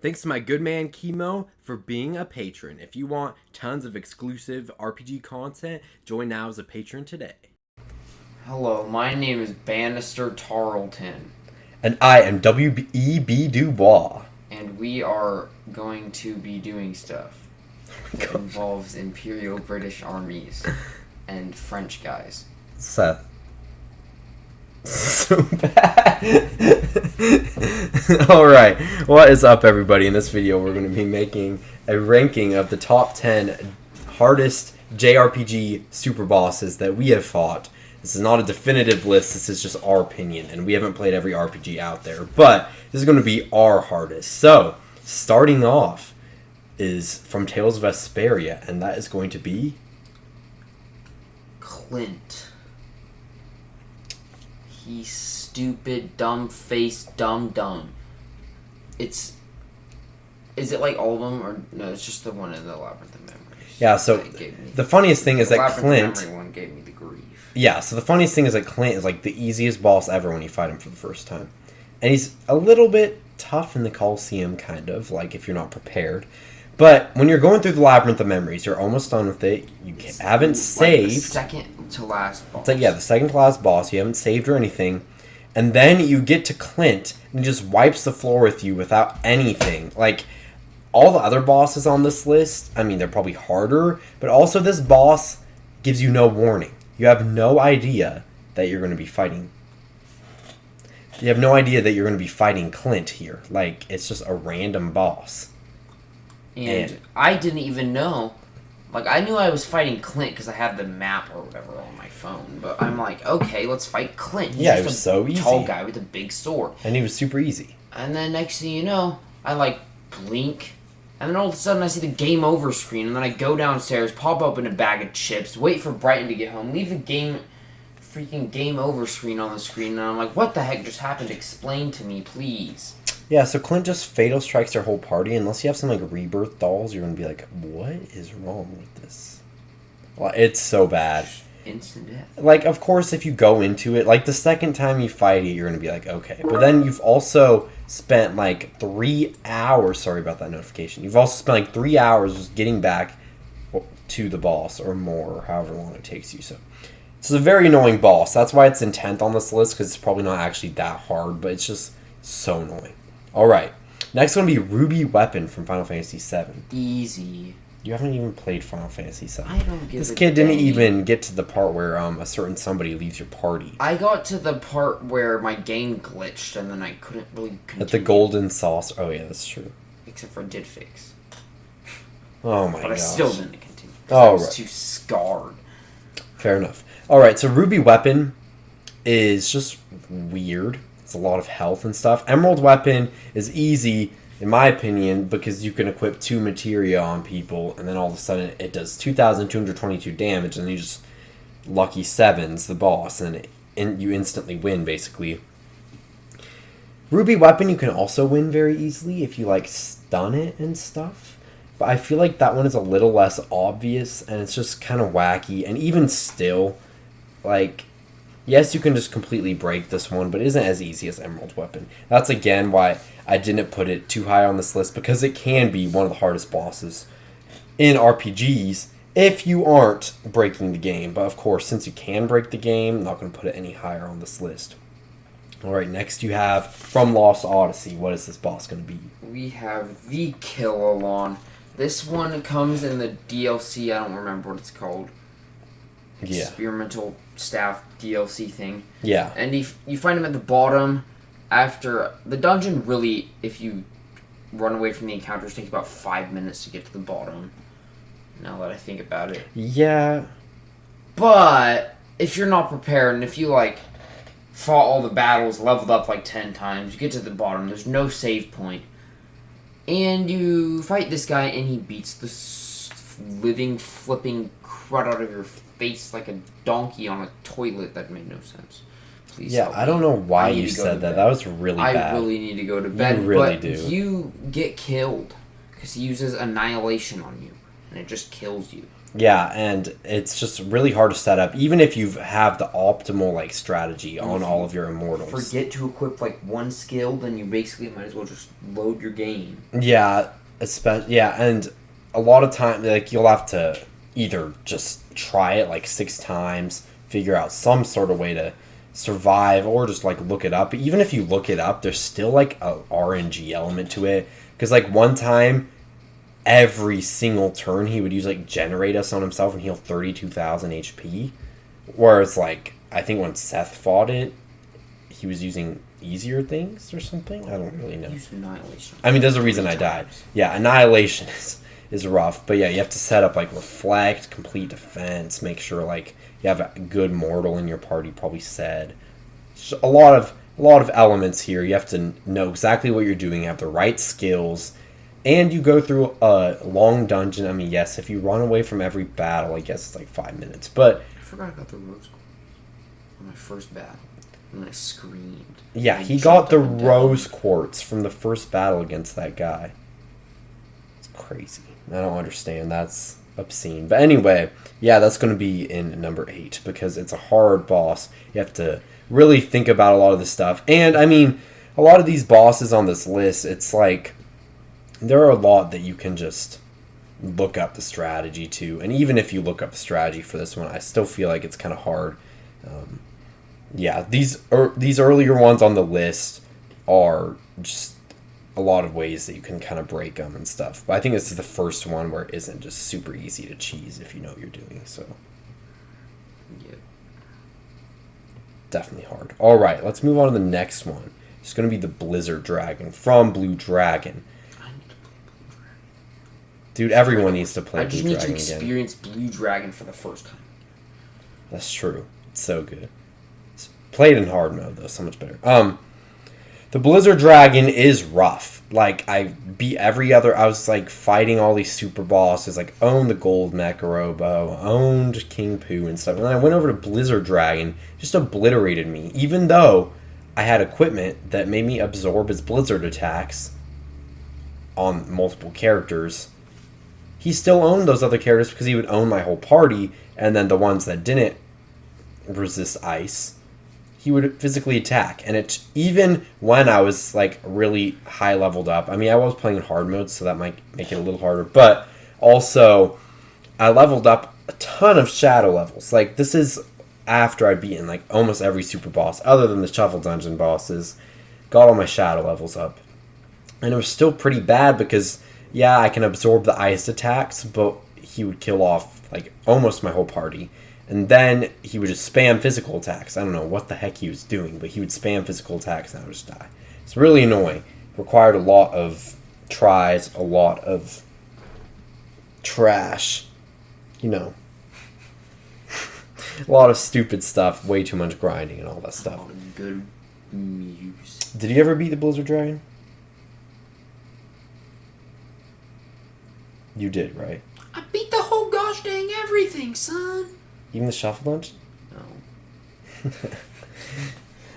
Thanks to my good man Chemo for being a patron. If you want tons of exclusive RPG content, join now as a patron today. Hello, my name is Bannister Tarleton. And I am W.E.B. Dubois. And we are going to be doing stuff that involves Imperial British armies and French guys. Seth. So bad. Alright, what is up everybody? In this video we're going to be making a ranking of the top 10 hardest JRPG Superbosses that we have fought. This is not a definitive list, this is just our opinion, and we haven't played every RPG out there, but this is going to be our hardest. So, starting off is from Tales of Vesperia, and that is going to be... Clint. He's stupid, dumb-faced, dumb. Is it like all of them, or no, it's just the one in the Labyrinth of Memories? Yeah, so the funniest thing is that Clint... The Labyrinth of Memory one gave me the grief. Yeah, so the funniest thing is that Clint is like the easiest boss ever when you fight him for the first time. And he's a little bit tough in the Coliseum, kind of, like if you're not prepared. But when you're going through the Labyrinth of Memories, you're almost done with it. You haven't saved. Like the second to last boss. It's like, yeah, the second to last boss. You haven't saved or anything. And then you get to Clint, and he just wipes the floor with you without anything. Like, all the other bosses on this list, I mean, they're probably harder. But also, this boss gives you no warning. You have no idea that you're going to be fighting. You have no idea that you're going to be fighting Clint here. Like, it's just a random boss. And I didn't even know. Like, I knew I was fighting Clint because I had the map or whatever on my phone. But I'm like, okay, let's fight Clint. He's it was so easy. Tall guy with a big sword. And he was super easy. And then next thing you know, I, like, blink. And then all of a sudden I see the game over screen. And then I go downstairs, pop open a bag of chips, wait for Brighton to get home, leave the freaking game over screen on the screen. And I'm like, what the heck just happened? Explain to me, please. Yeah, so Clint just fatal strikes their whole party. Unless you have some, like, rebirth dolls, you're going to be like, what is wrong with this? Well, it's so bad. Instant death. Like, of course, if you go into it, like, the second time you fight it, you're going to be like, okay. But then you've also spent, like, 3 hours... Sorry about that notification. You've also spent, like, 3 hours just getting back to the boss, or more, or however long it takes you. So it's a very annoying boss. That's why it's in 10th on this list, because it's probably not actually that hard, but it's just so annoying. Alright, next one will be Ruby Weapon from Final Fantasy VII. Easy. You haven't even played Final Fantasy VII. I don't give This a kid didn't dang. even get to the part where a certain somebody leaves your party. I got to the part where my game glitched and then I couldn't really continue. At the golden sauce. Oh yeah, that's true. Except for did fix. Oh my god. But I still didn't continue. Oh, I was right. too scarred. Fair enough. Alright, so Ruby Weapon is just weird. It's a lot of health and stuff. Emerald Weapon is easy, in my opinion, because you can equip 2 materia on people, and then all of a sudden it does 2,222 damage, and you just lucky 7s the boss, and you instantly win, basically. Ruby Weapon you can also win very easily if you, like, stun it and stuff. But I feel like that one is a little less obvious, and it's just kind of wacky, and even still, like... Yes, you can just completely break this one, but it isn't as easy as Emerald Weapon. That's, again, why I didn't put it too high on this list, because it can be one of the hardest bosses in RPGs if you aren't breaking the game. But, of course, since you can break the game, I'm not going to put it any higher on this list. Alright, next you have From Lost Odyssey. What is this boss going to be? We have the Kill-A-Lon. This one comes in the DLC, I don't remember what it's called. Yeah. Experimental staff DLC thing. Yeah. And you find him at the bottom after... The dungeon really, if you run away from the encounters, takes about 5 minutes to get to the bottom. Now that I think about it. Yeah. But, if you're not prepared, and if you, like, fought all the battles, leveled up, like, 10 times, you get to the bottom, there's no save point. And you fight this guy, and he beats the living, flipping crud out of your face like a donkey on a toilet. That made no sense. Please help I don't know why me. you said that. That was really bad. I really need to go to bed. You really but do. You get killed because he uses Annihilation on you, and it just kills you. Yeah, and it's just really hard to set up, even if you have the optimal like strategy on all of your immortals. Forget to equip like one skill, then you basically might as well just load your game. Yeah, and a lot of time like you'll have to either just try it like 6 times, figure out some sort of way to survive, or just like look it up. But even if you look it up, there's still like a RNG element to it, because like one time every single turn he would use like Generate Us on himself and heal 32,000 HP. Whereas like I think when Seth fought it, he was using easier things or something. I don't really know. Use Annihilation. I mean, there's a reason I died. Yeah, Annihilation is rough, but yeah, you have to set up like Reflect, Complete Defense, make sure like you have a good mortal in your party. Probably said a lot of elements here. You have to know exactly what you're doing, have the right skills. And you go through a long dungeon. I mean, yes, if you run away from every battle, I guess it's like 5 minutes. But I forgot I got the rose quartz on my first battle, and I screamed. Yeah, he got the rose quartz from the first battle against that guy. It's crazy. I don't understand. That's obscene. But anyway, yeah, that's going to be in number 8 because it's a hard boss. You have to really think about a lot of this stuff. And I mean, a lot of these bosses on this list, it's like there are a lot that you can just look up the strategy to. And even if you look up the strategy for this one, I still feel like it's kind of hard. Yeah, these earlier ones on the list are just a lot of ways that you can kind of break them and stuff. But I think this is the first one where it isn't just super easy to cheese if you know what you're doing. So, yeah. Definitely hard. All right, let's move on to the next one. It's going to be the Blizzard Dragon from Blue Dragon. Dude, everyone needs to play Blue Dragon again. I just need to experience Blue Dragon for the first time. That's true. It's so good. It's played in hard mode, though. So much better. The Blizzard Dragon is rough. Like, I beat every other... I was, like, fighting all these super bosses. Like, owned the Gold Mechorobo. Owned King Pooh and stuff. And then I went over to Blizzard Dragon. Just obliterated me. Even though I had equipment that made me absorb his Blizzard attacks on multiple characters, he still owned those other characters because he would own my whole party, and then the ones that didn't resist ice, he would physically attack. And it, even when I was like really high leveled up, I mean, I was playing in hard mode, so that might make it a little harder, but also I leveled up a ton of shadow levels. Like, this is after I'd beaten like almost every super boss other than the shovel dungeon bosses. Got all my shadow levels up, and it was still pretty bad because yeah, I can absorb the ice attacks, but he would kill off like almost my whole party. And then he would just spam physical attacks. I don't know what the heck he was doing, but he would spam physical attacks and I would just die. It's really annoying. Required a lot of tries, a lot of trash. You know. A lot of stupid stuff, way too much grinding and all that stuff. Good music. Did you ever beat the Blizzard Dragon? You did, right? I beat the whole gosh dang everything, son. Even the shuffle lunch? No.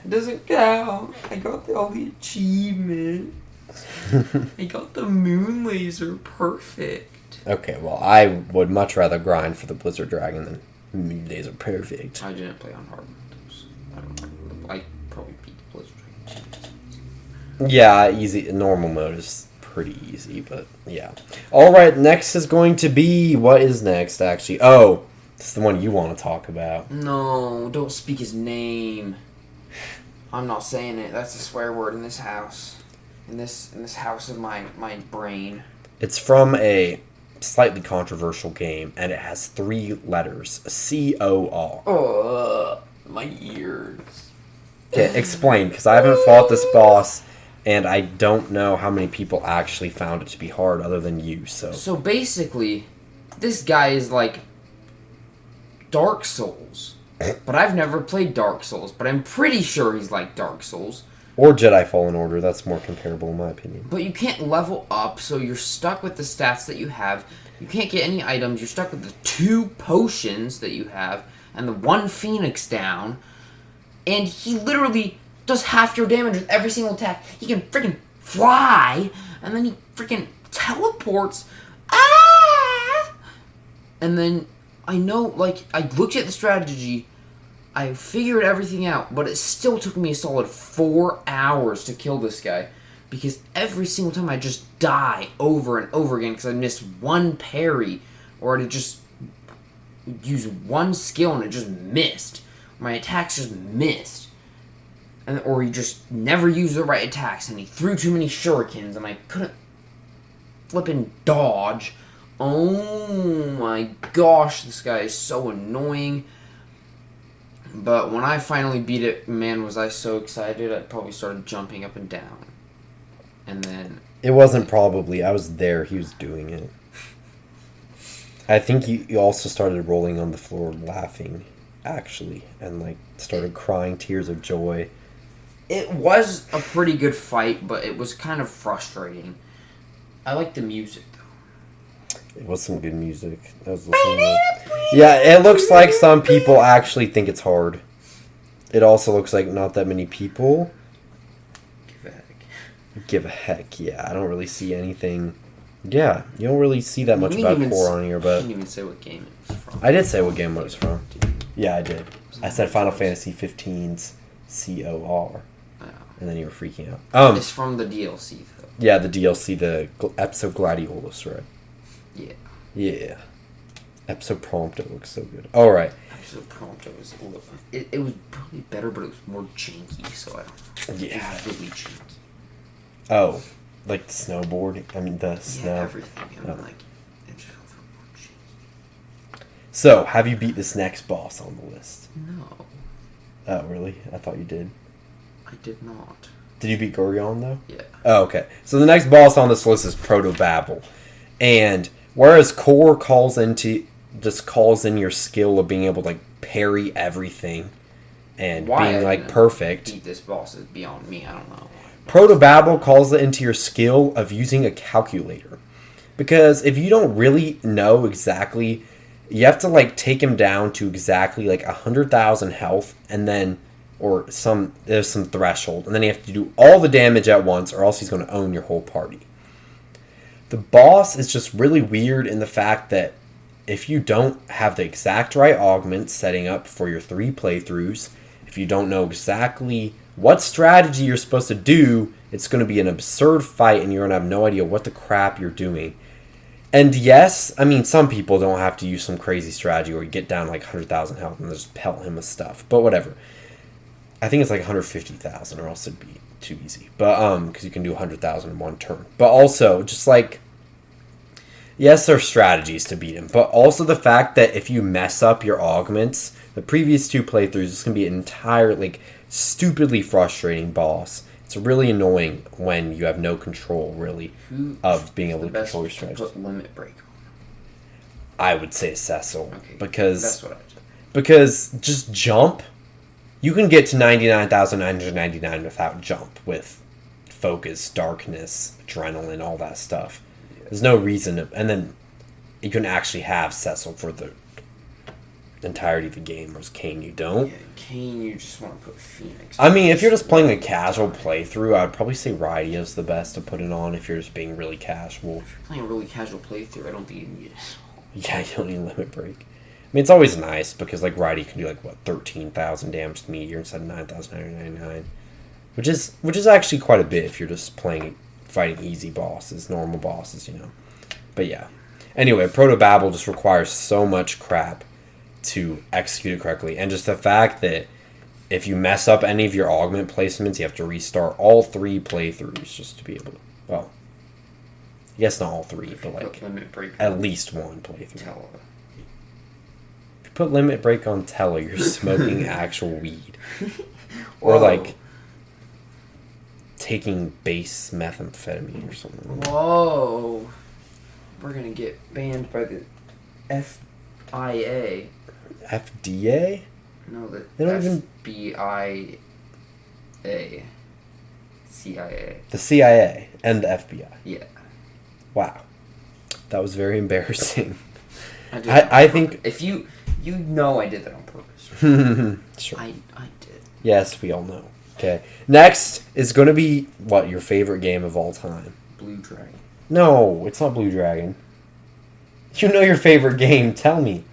It doesn't count. I got all the achievements. I got the moon laser perfect. Okay, well, I would much rather grind for the Blizzard Dragon than moon laser perfect. I didn't play on hard mode. I probably beat the Blizzard Dragon. Yeah, easy. Normal mode is pretty easy, but yeah. Alright, next is going to be... What is next, actually? Oh, this is the one you want to talk about. No, don't speak his name. I'm not saying it. That's a swear word in this house. In this house of my brain. It's from a slightly controversial game, and it has 3 letters. C-O-R. My ears. Okay, explain, because I haven't fought this boss... And I don't know how many people actually found it to be hard other than you, so... So basically, this guy is like Dark Souls. But I've never played Dark Souls, but I'm pretty sure he's like Dark Souls. Or Jedi Fallen Order, that's more comparable in my opinion. But you can't level up, so you're stuck with the stats that you have. You can't get any items, you're stuck with the 2 potions that you have, and the 1 Phoenix down. And he literally... does half your damage with every single attack. He can freaking fly, and then he freaking teleports. Ah! And then I know, like, I looked at the strategy, I figured everything out, but it still took me a solid 4 hours to kill this guy. Because every single time I just die over and over again because I missed one parry, or I just use one skill and it just missed. My attacks just missed. Or he just never used the right attacks and he threw too many shurikens and I couldn't flippin' dodge. Oh my gosh, this guy is so annoying. But when I finally beat it, man, was I so excited, I probably started jumping up and down. And then... It wasn't probably. I was there. He was doing it. I think you also started rolling on the floor laughing, actually. And, like, started crying tears of joy. It was a pretty good fight, but it was kind of frustrating. I like the music, though. It was some good music. I was listening to. Yeah, it looks like some people actually think it's hard. It also looks like not that many people... Give a heck, yeah. I don't really see anything. Yeah, you don't really see that much about core on here, but... You didn't even say what game it was from. I did say what game it was from. Yeah, I did. I said Final Fantasy 15's COR. Oh. And then you were freaking out. It's from the DLC, though. Yeah, the DLC, the episode Gladiolus, right? Yeah. Yeah. Episode Prompto looks so good. Alright. Episode Prompto was a little... It was probably better, but it was more janky, so I don't... Yeah. It was really janky. Oh, like the snowboard? I mean, the snow. Yeah, everything. I mean, Oh. like, it just felt more janky. So, have you beat this next boss on the list? No, Oh, really? I thought you did. I did not. Did you beat Gorgon, though? Yeah. Oh, okay. So the next boss on this list is Protobabble. And whereas Core calls in your skill of being able to, like, parry everything and being, like, perfect. Beat this boss is beyond me. I don't know. Protobabble calls it into your skill of using a calculator. Because if you don't really know exactly, you have to, like, take him down to exactly, like, 100,000 health, and then, or there's some threshold, and then you have to do all the damage at once, or else he's going to own your whole party. The boss is just really weird in the fact that if you don't have the exact right augment setting up for your 3 playthroughs, if you don't know exactly what strategy you're supposed to do, it's going to be an absurd fight and you're going to have no idea what the crap you're doing. And yes, I mean, some people don't have to use some crazy strategy where you get down like 100,000 health and just pelt him with stuff. But whatever. I think it's like 150,000 or else it'd be too easy. But, because you can do 100,000 in one turn. But also, just like, yes, there are strategies to beat him. But also the fact that if you mess up your augments, the previous 2 playthroughs, it's going to be an entire, like, stupidly frustrating boss. It's really annoying when you have no control, really, of being able to control your strategy. Put limit break on. I would say Cecil. Okay, because that's what I did. Because just jump, you can get to 99,999 without jump with focus, darkness, adrenaline, all that stuff. There's no reason to, and then you can actually have Cecil for the entirety of the game, whereas Kane you don't. Yeah, Kane, you just want to put Phoenix. I mean, if you're just playing a casual playthrough, I'd probably say Radia's the best to put it on if you're just being really casual. If you're playing a really casual playthrough, I don't think you need it. Yeah, you don't need limit break. I mean, it's always nice because, like, Radia can do, like, what, 13,000 damage to meteor instead of 9,999. Which is actually quite a bit if you're just fighting easy bosses, normal bosses, you know. But yeah. Anyway, Protobabble just requires so much crap to execute it correctly. And just the fact that if you mess up any of your augment placements, you have to restart all 3 playthroughs just to be able to... Well, I guess not all 3, but like at least 1 playthrough. Tella. If you put limit break on Tella, you're smoking actual weed. Or like taking base methamphetamine or something. Whoa. We're gonna get banned by the FIA. FDA? No, the They don't even... FBI. CIA. The CIA and the FBI. Yeah. Wow. That was very embarrassing. I think if you know I did that on purpose. Sure. I did. Yes, we all know. Okay. Next is going to be, what, your favorite game of all time? Blue Dragon. No, it's not Blue Dragon. You know your favorite game. Tell me.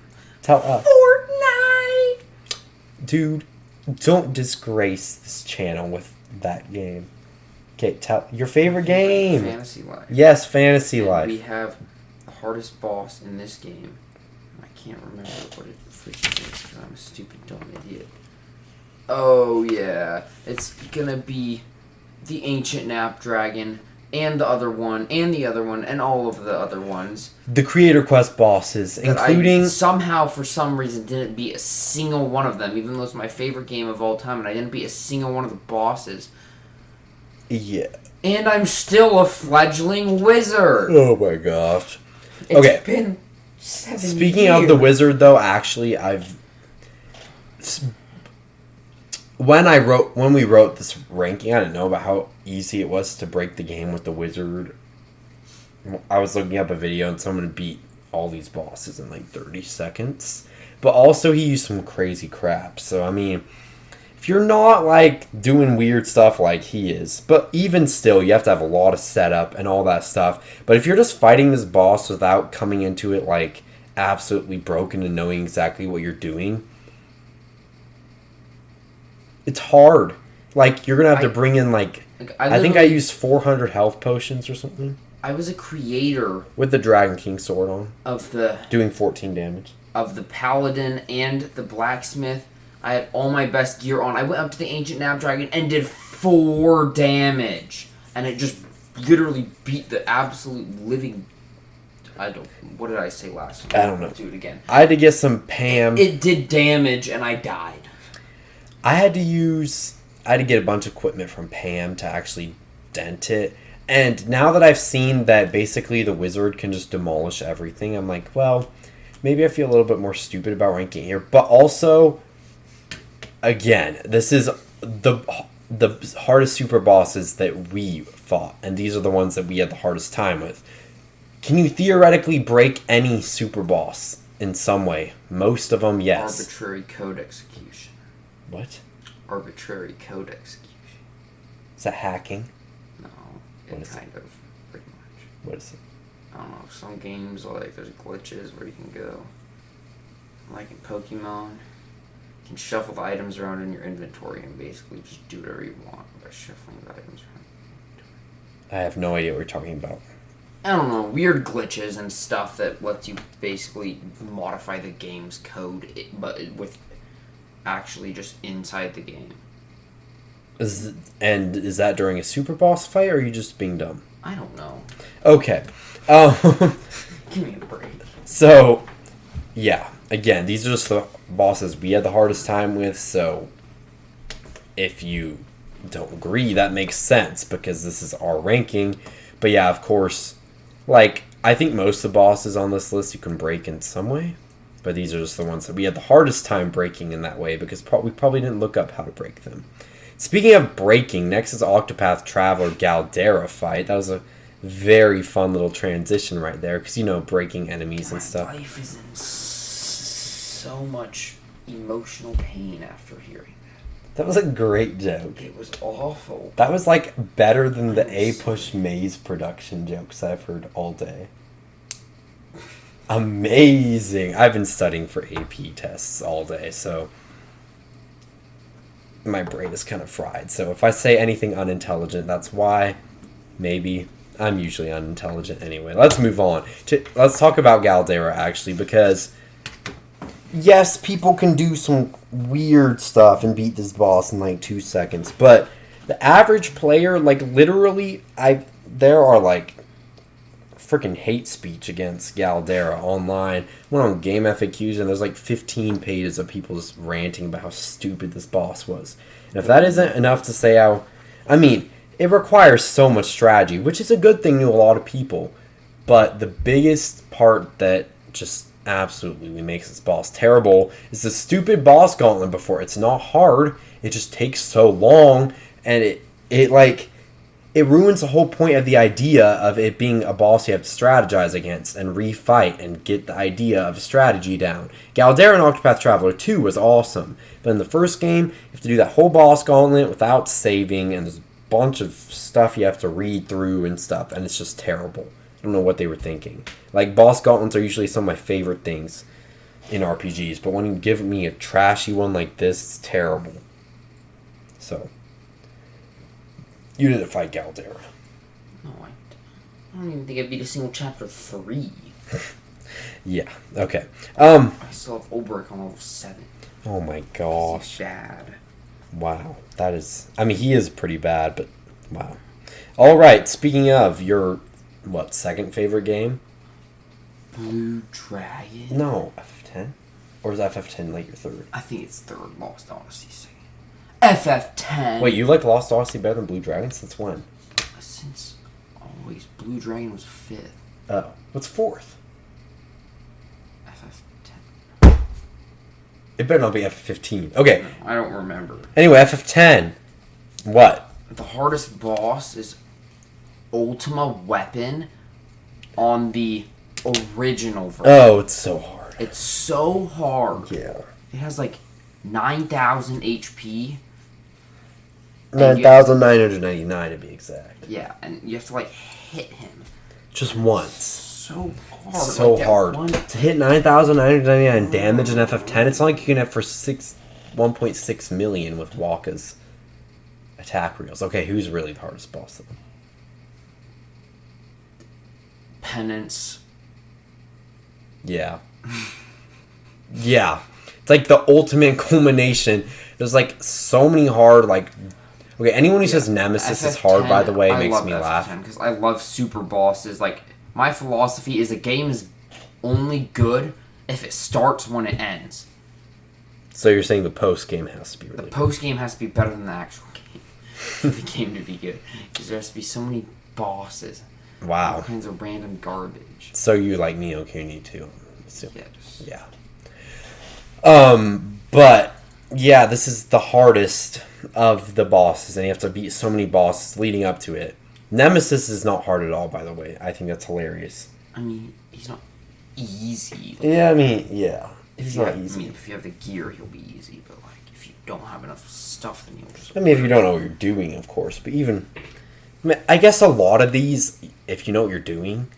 Tell us. Fortnite! Dude, don't disgrace this channel with that game. Okay, tell your favorite game. Fantasy Life. Yes, Fantasy And Life. we have the hardest boss in this game. I can't remember what it freaking is because I'm a stupid dumb idiot. Oh yeah, it's gonna be the Ancient Nap Dragon and the other one and the other one and all of the other ones. The Creator Quest bosses, That including I somehow for some reason didn't beat a single one of them, even though it's my favorite game of all time, and I didn't beat a single one of the bosses. yeah. And I'm still a fledgling wizard. Oh my gosh. It's Okay. been 7 Speaking years. of the wizard, though, actually, when we wrote this ranking, I didn't know about how easy it was to break the game with the wizard. I was looking up a video and someone beat all these bosses in like 30 seconds. But also he used some crazy crap. So I mean, if you're not like doing weird stuff like he is, but even still you have to have a lot of setup and all that stuff. But if you're just fighting this boss without coming into it like absolutely broken and knowing exactly what you're doing, it's hard. Like, you're gonna have to bring in, like I think I used 400 health potions or something. I was a creator With the Dragon King sword on. of the Doing 14 damage. paladin and the blacksmith. I had all my best gear on. I went up to the Ancient Nap Dragon and did 4 damage. And it just literally beat the absolute living... What did I say last time? I don't know. Let's do it again. I had to get some Pam. It did damage and I died. I had to get a bunch of equipment from Pam to actually dent it. And now that I've seen that basically the wizard can just demolish everything, I'm like, well, maybe I feel a little bit more stupid about ranking here. But also, again, this is the hardest super bosses that we fought. And these are the ones that we had the hardest time with. Can you theoretically break any super boss in some way? Most of them, yes. Arbitrary code execution. What? Arbitrary code execution. Is that hacking? No, What is kind of, pretty much. What is it? I don't know, some games, like, there's glitches where you can go, like in Pokemon, you can shuffle the items around in your inventory and basically just do whatever you want by shuffling the items around. I have no idea what you're talking about. I don't know, weird glitches and stuff that lets you basically modify the game's code, but with actually just inside the game. Is that during a super boss fight, or are you just being dumb? I don't know. Okay. Give me a break. So, yeah. Again, these are just the bosses we had the hardest time with, so if you don't agree, that makes sense, because this is our ranking. But yeah, of course, like, I think most of the bosses on this list you can break in some way. But these are just the ones that we had the hardest time breaking in that way, because we probably didn't look up how to break them. Speaking of breaking, next is Octopath Traveler Galdera fight. That was a very fun little transition right there, because, you know, breaking enemies and stuff. My life is in so much emotional pain after hearing that. That was a great joke. It was awful. That was, like, better than the A-Push Maze production jokes I've heard all day. Amazing. I've been studying for AP tests all day, so my brain is kind of fried. So if I say anything unintelligent, that's why. Maybe. I'm usually unintelligent anyway. Let's move on. Let's talk about Galdera, actually, because yes, people can do some weird stuff and beat this boss in like 2 seconds, but the average player, like, literally, there are like freaking hate speech against Galdera online. Went on Game FAQs and there's like 15 pages of people just ranting about how stupid this boss was. And if that isn't enough to say how, I mean, it requires so much strategy, which is a good thing to a lot of people. But the biggest part that just absolutely makes this boss terrible is the stupid boss gauntlet before. It's not hard, it just takes so long, and it ruins the whole point of the idea of it being a boss you have to strategize against and refight and get the idea of a strategy down. Galdera in Octopath Traveler 2 was awesome, but in the first game, you have to do that whole boss gauntlet without saving, and there's a bunch of stuff you have to read through and stuff, and it's just terrible. I don't know what they were thinking. Like, boss gauntlets are usually some of my favorite things. in RPGs, but when you give me a trashy one like this, it's terrible. So, you didn't fight Galdera. No, I don't even think I beat a single chapter 3. Yeah, okay. I still have Ulbrich on level 7. Oh my gosh. He's bad. Wow, that is... I mean, he is pretty bad, but wow. Alright, speaking of, your, second favorite game? Blue Dragon? No, FF10? Or is FF10 like your third? I think it's third. Lost Odyssey. FF10! Wait, you like Lost Odyssey better than Blue Dragon? Since when? Since always. Blue Dragon was 5th. Oh, what's 4th? FF10. It better not be FF15. Okay. No, I don't remember. Anyway, FF10. What? The hardest boss is Ultima Weapon on the original version. Oh, it's so hard. It's so hard. Yeah. It has like 9,000 HP. 9,999 to be exact. Yeah, and you have to like hit him. Just once. So hard. So like hard. To hit 9,999 damage in FF10, it's not like you can have for 1.6 million with Wakka's attack reels. Okay, who's really the hardest boss then? Penance. Yeah. Yeah. It's like the ultimate culmination. There's like so many hard, like... Okay, anyone who says Nemesis is hard, by the way, makes me laugh. Because I love Superbosses. Like, my philosophy is a game is only good if it starts when it ends. So you're saying the post-game has to be really The good. post-game has to be better than the actual game. For the game to be good. Because there has to be so many bosses. All Wow. kinds of random garbage. So you like Neo Kuni too? Yeah, just... Yeah. But yeah, this is the hardest of the bosses, and you have to beat so many bosses leading up to it. Nemesis is not hard at all, by the way. I think that's hilarious. I mean, he's not easy. Yeah, I mean, yeah. If It's you not have, easy. I mean, if you have the gear, he'll be easy. But like, if you don't have enough stuff, then you'll just... I mean, if you don't know what you're doing, of course. But even... I guess a lot of these, if you know what you're doing,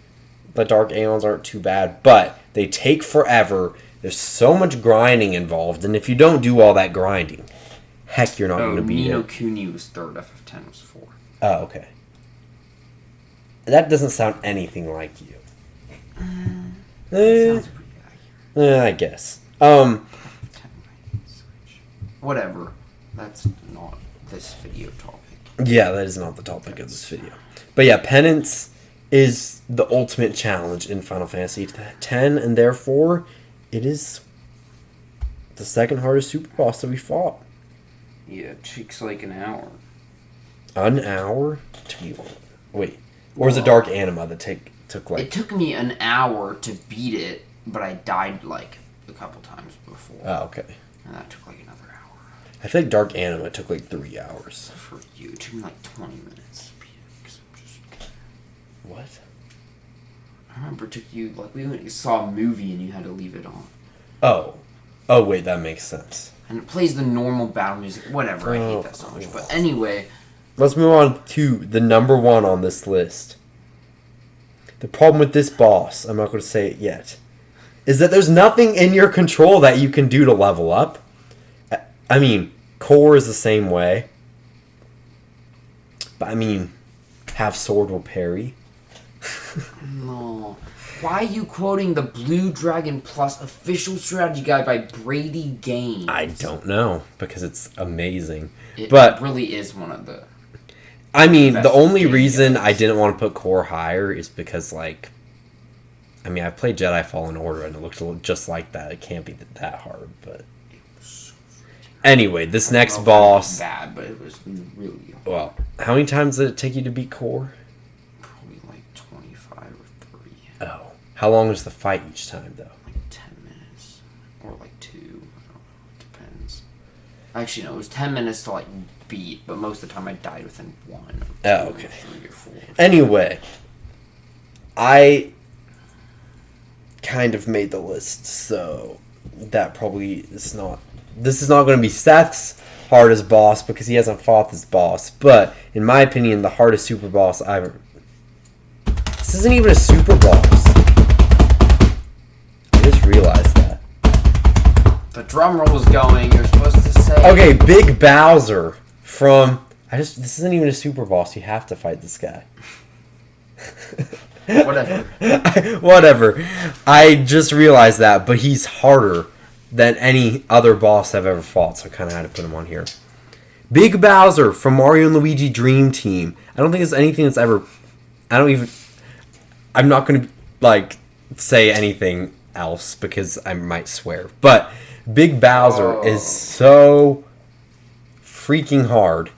the Dark Aeons aren't too bad. But they take forever. There's so much grinding involved. And if you don't do all that grinding, heck, you're not going to beat Ni no it. Kuni was 3rd, FF10 was 4. Oh, okay. That doesn't sound anything like you. Sounds pretty accurate. I guess. Whatever. That's not this video topic. Yeah, that is not the topic of this video. But yeah, Penance is the ultimate challenge in Final Fantasy X, and therefore, it is the second hardest super boss that we fought. Yeah, it takes like an hour. An hour? Wait. Or was it Dark Anima that took like... It took me an hour to beat it, but I died like a couple times before. Oh, okay. And that took like another hour. I feel like Dark Anima took like 3 hours. For you, it took me like 20 minutes to beat it. 'Cause I'm just... What? I remember it took you, like, we went and saw a movie and you had to leave it on. Oh. Oh, wait, that makes sense. And it plays the normal battle music. Whatever, I hate that so much. But anyway... Let's move on to the number 1 on this list. The problem with this boss, I'm not going to say it yet, is that there's nothing in your control that you can do to level up. I mean, Core is the same way. But I mean, Half Sword will parry. No. Why are you quoting the Blue Dragon Plus official strategy guide by Brady Games? I don't know, because it's amazing. It But really is one of the... I mean, best the only game reason games. I didn't want to put Core higher is because, like, I mean, I've played Jedi Fallen Order and it looked just like that. It can't be that hard, but... Anyway, this next It boss... was bad, but it was really... Well, how many times did it take you to beat Core? Probably like 25 or 30. Oh. How long was the fight each time, though? Like 10 minutes. Or like 2. I don't know. It depends. Actually, no. It was 10 minutes to like beat, but most of the time I died within 1 or 2 Oh, okay. or 3 or 4. Anyway, I kind of made the list, so that probably is not... This is not going to be Seth's hardest boss because he hasn't fought this boss, but in my opinion, the hardest super boss I've ever... This isn't even a super boss. I just realized that. drum roll is going, you're supposed to say... Okay, Big Bowser from... This isn't even a super boss. You have to fight this guy. Whatever. Whatever. I just realized that, but he's harder than any other boss I've ever fought, so I kind of had to put him on here. Big Bowser from Mario and Luigi Dream Team. I don't think there's anything that's ever... I'm not going to, like, say anything else because I might swear. But Big Bowser is so freaking hard.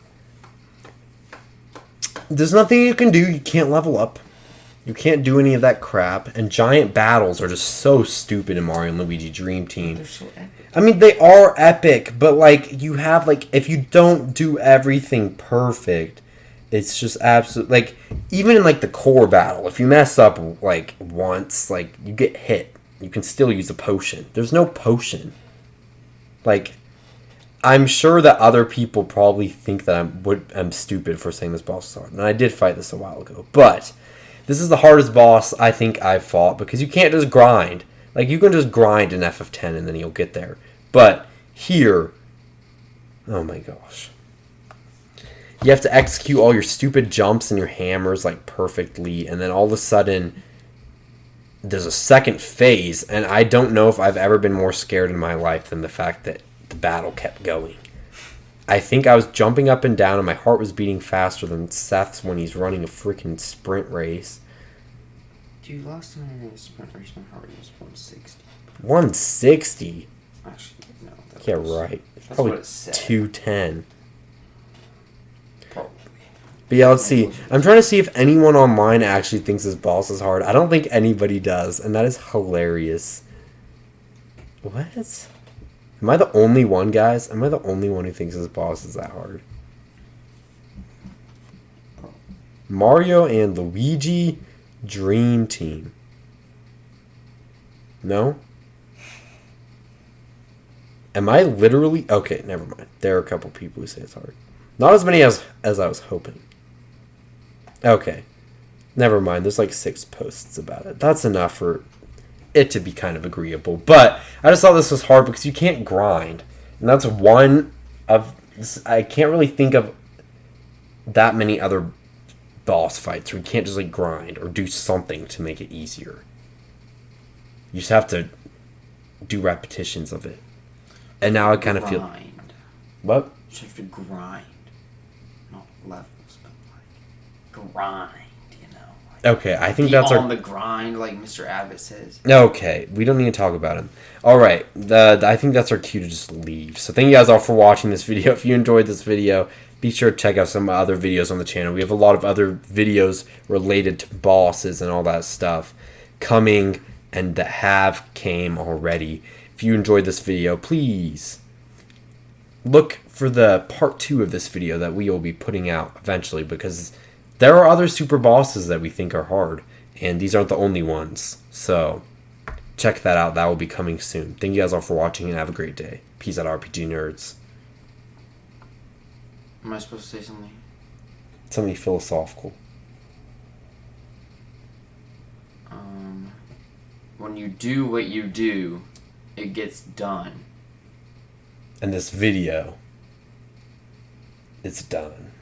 There's nothing you can do. You can't level up. You can't do any of that crap. And giant battles are just so stupid in Mario and Luigi Dream Team. They're so epic. I mean, they are epic, but, like, you have, like, if you don't do everything perfect, it's just absolute, like, even in, like, the core battle, if you mess up, like, once, like, you get hit, you can still use a potion. There's no potion. Like, I'm sure that other people probably think that I'm stupid for saying this boss is hard, and I did fight this a while ago, but this is the hardest boss I think I've fought, because you can't just grind. Like, you can just grind an FF10 and then you'll get there. But here, oh my gosh. You have to execute all your stupid jumps and your hammers, like, perfectly. And then all of a sudden, there's a second phase. And I don't know if I've ever been more scared in my life than the fact that the battle kept going. I think I was jumping up and down and my heart was beating faster than Seth's when he's running a freaking sprint race. Dude, last time I ran a sprint race, my heart was 160. 160? Actually, no. Yeah, right. That's Probably what it said. 210. Probably. But yeah, let's see. I'm trying to see if anyone online actually thinks this boss is hard. I don't think anybody does, and that is hilarious. What? Am I the only one, guys? Am I the only one who thinks this boss is that hard? Mario and Luigi Dream Team. No? Am I literally... Okay, never mind. There are a couple people who say it's hard. Not as many as I was hoping. Okay. Never mind. There's like 6 posts about it. That's enough for it to be kind of agreeable. But I just thought this was hard because you can't grind. And that's one of... I can't really think of that many other boss fights where you can't just like grind or do something to make it easier. You just have to do repetitions of it. And now I kind of feel... What? You just have to grind. Not levels, but like grind, you know. Like, okay, I think be that's on the grind, like Mr. Abbott says. Okay, we don't need to talk about him. Alright, I think that's our cue to just leave. So thank you guys all for watching this video. If you enjoyed this video, be sure to check out some other videos on the channel. We have a lot of other videos related to bosses and all that stuff coming and that came already. If you enjoyed this video, please look for the part 2 of this video that we will be putting out eventually, because there are other super bosses that we think are hard, and these aren't the only ones. So check that out. That will be coming soon. Thank you guys all for watching, and have a great day. Peace out, RPG nerds. Am I supposed to say something? Something philosophical. When you do what you do, it gets done. And this video, it's done.